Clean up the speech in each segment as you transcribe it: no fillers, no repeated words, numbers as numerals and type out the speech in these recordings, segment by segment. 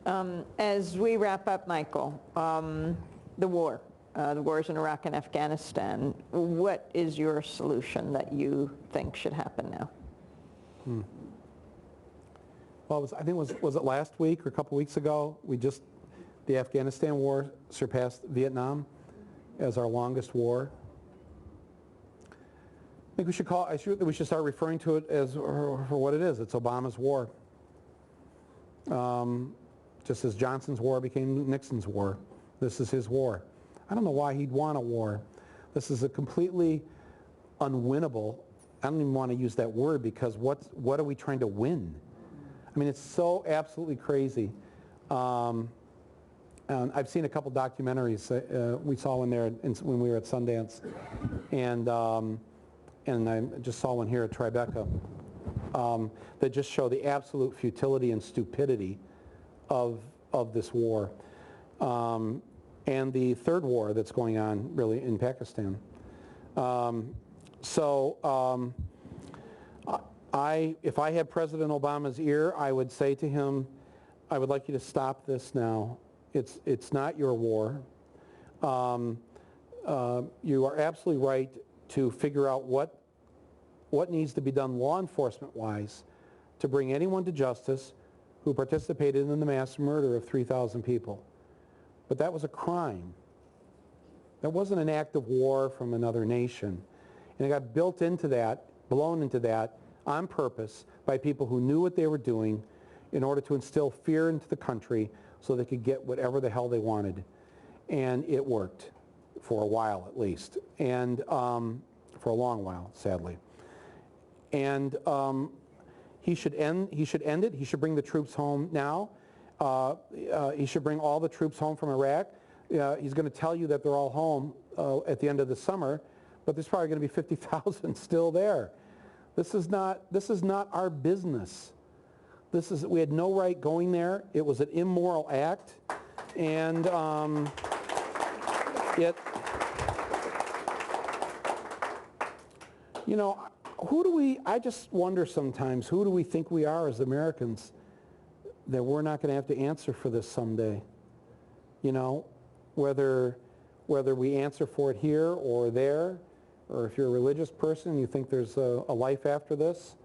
As we wrap up, Michael, the wars in Iraq and Afghanistan, what is your solution that you think should happen now? Well, I think was it last week or a couple weeks ago, the Afghanistan war surpassed Vietnam as our longest war. I think we should start referring to it as for what it is. It's Obama's war. Just as Johnson's war became Nixon's war. This is his war. I don't know why he'd want a war. This is a completely unwinnable, I don't even want to use that word, because what are we trying to win? I mean, it's so absolutely crazy. And I've seen a couple documentaries. We saw one there when we were at Sundance, and I just saw one here at Tribeca that just show the absolute futility and stupidity of this war, and the third war that's going on really in Pakistan. If I had President Obama's ear, I would say to him, I would like you to stop this now. It's not your war. You are absolutely right to figure out what needs to be done law enforcement-wise to bring anyone to justice who participated in the mass murder of 3,000 people. But that was a crime. That wasn't an act of war from another nation. And it got built into that, blown into that, on purpose by people who knew what they were doing in order to instill fear into the country so they could get whatever the hell they wanted. And it worked, for a while at least, and for a long while, sadly. And he should end it. He should bring the troops home now. He should bring all the troops home from Iraq. He's going to tell you that they're all home at the end of the summer, but there's probably going to be 50,000 still there. This is not our business. We had no right going there. It was an immoral act, and you know, I just wonder sometimes, who do we think we are as Americans that we're not going to have to answer for this someday? You know, whether we answer for it here or there, or if you're a religious person, you think there's a life after this.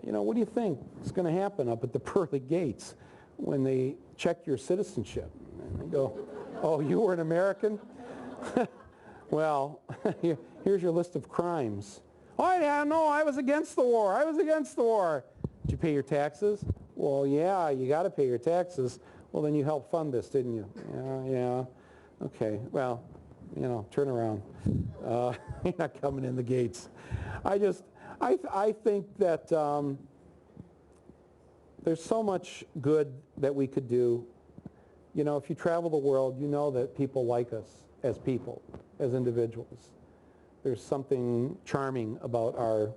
You know, what do you think is going to happen up at the pearly gates when they check your citizenship? And they go, oh, you were an American? Well, here's your list of crimes. Oh, yeah, no, I was against the war. I was against the war. Did you pay your taxes? Well, yeah, you got to pay your taxes. Well, then you helped fund this, didn't you? Yeah. Okay, well, you know, turn around. You're not coming in the gates. I think that there's so much good that we could do. You know, if you travel the world, you know that people like us as people, as individuals. There's something charming about our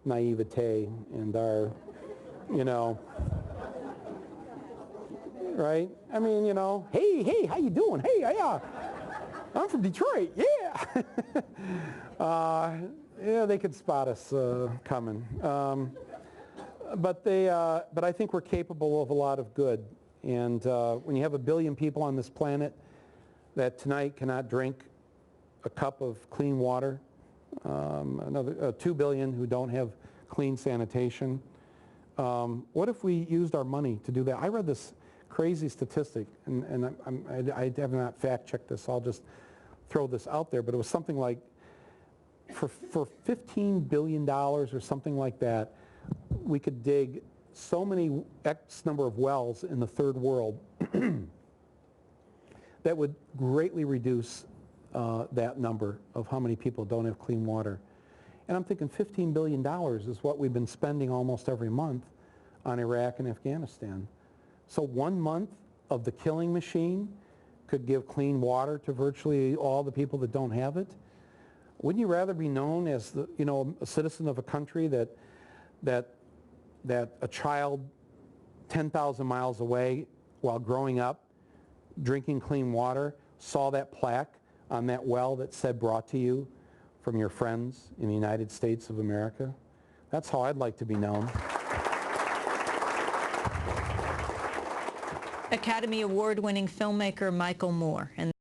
naivete and our, you know, right? I mean, you know, hey, how you doing? Hey, yeah, I'm from Detroit, yeah. Yeah, they could spot us coming. But I think we're capable of a lot of good. And when you have 1 billion people on this planet that tonight cannot drink a cup of clean water, another 2 billion who don't have clean sanitation, what if we used our money to do that? I read this crazy statistic, and I have not fact-checked this, so I'll just throw this out there, but it was something like for $15 billion or something like that, we could dig so many X number of wells in the third world that would greatly reduce that number of how many people don't have clean water. And I'm thinking $15 billion is what we've been spending almost every month on Iraq and Afghanistan. So 1 month of the killing machine could give clean water to virtually all the people that don't have it. Wouldn't you rather be known as the, you know, a citizen of a country that a child 10,000 miles away while growing up drinking clean water saw that plaque on that well that said brought to you from your friends in the United States of America? That's how I'd like to be known. Academy Award-winning filmmaker Michael Moore. And